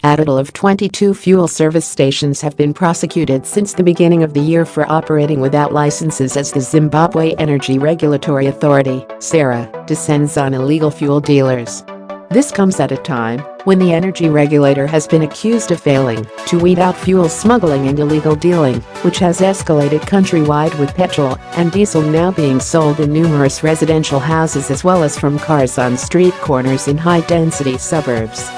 A total of 22 fuel service stations have been prosecuted since the beginning of the year for operating without licenses as the Zimbabwe Energy Regulatory Authority, Zera, descends on illegal fuel dealers. This comes at a time when the energy regulator has been accused of failing to weed out fuel smuggling and illegal dealing, which has escalated countrywide with petrol and diesel now being sold in numerous residential houses as well as from cars on street corners in high-density suburbs.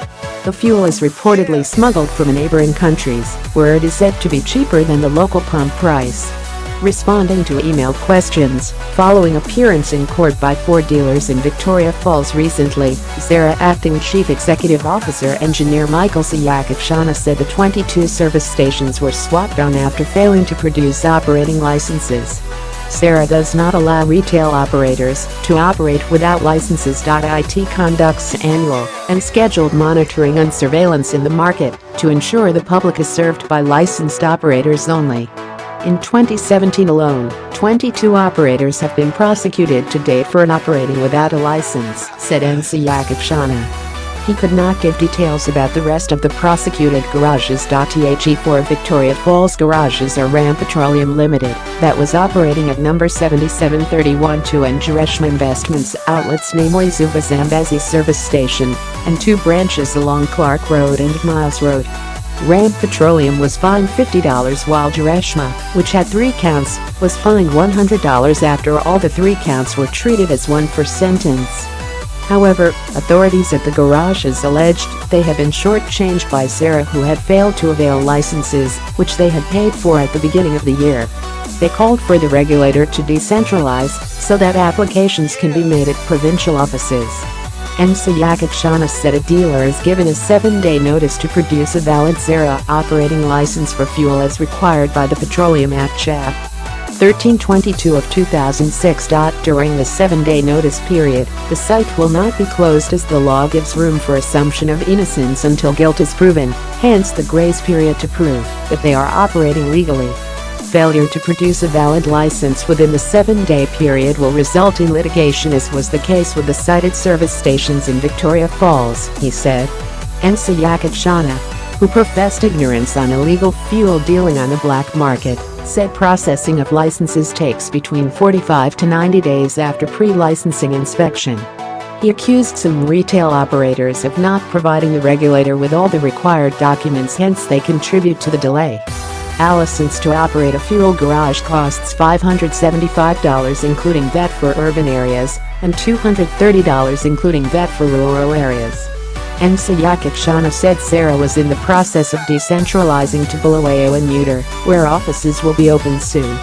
The fuel is reportedly smuggled from neighboring countries, where it is said to be cheaper than the local pump price. Responding to emailed questions following appearance in court by 4 dealers in Victoria Falls recently, Zera Acting Chief Executive Officer Engineer Michael Siakatshana said the 22 service stations were swapped on after failing to produce operating licenses. Zera does not allow retail operators to operate without licenses. It conducts annual and scheduled monitoring and surveillance in the market to ensure the public is served by licensed operators only. In 2017 alone, 22 operators have been prosecuted to date for operating without a license, said Siakatshana. He could not give details about the rest of the prosecuted garages. The 4 Victoria Falls garages are Ram Petroleum Limited, that was operating at number 7731 and Jereshma Investments outlets, namely Zuba Zambezi Service Station, and 2 branches along Clark Road and Miles Road. Ram Petroleum was fined $50 while Jereshma, which had 3 counts, was fined $100 after all the 3 counts were treated as one per sentence. However, authorities at the garages alleged they had been shortchanged by Zera, who had failed to avail licenses, which they had paid for at the beginning of the year. They called for the regulator to decentralize so that applications can be made at provincial offices. Siakatshana said a dealer is given a 7-day notice to produce a valid Zera operating license for fuel as required by the Petroleum Act Chap. 1322 of 2006. During the 7-day notice period, the site will not be closed as the law gives room for assumption of innocence until guilt is proven, hence the grace period to prove that they are operating legally. Failure to produce a valid license within the 7-day period will result in litigation, as was the case with the cited service stations in Victoria Falls, he said. Siakatshana, who professed ignorance on illegal fuel dealing on the black market, said processing of licenses takes between 45 to 90 days after pre-licensing inspection. He accused some retail operators of not providing the regulator with all the required documents, hence they contribute to the delay. A license to operate a fuel garage costs $575 including VAT for urban areas, and $230 including VAT for rural areas. Siakatshana said Zera was in the process of decentralizing to Bulawayo and Muter, where offices will be opened soon.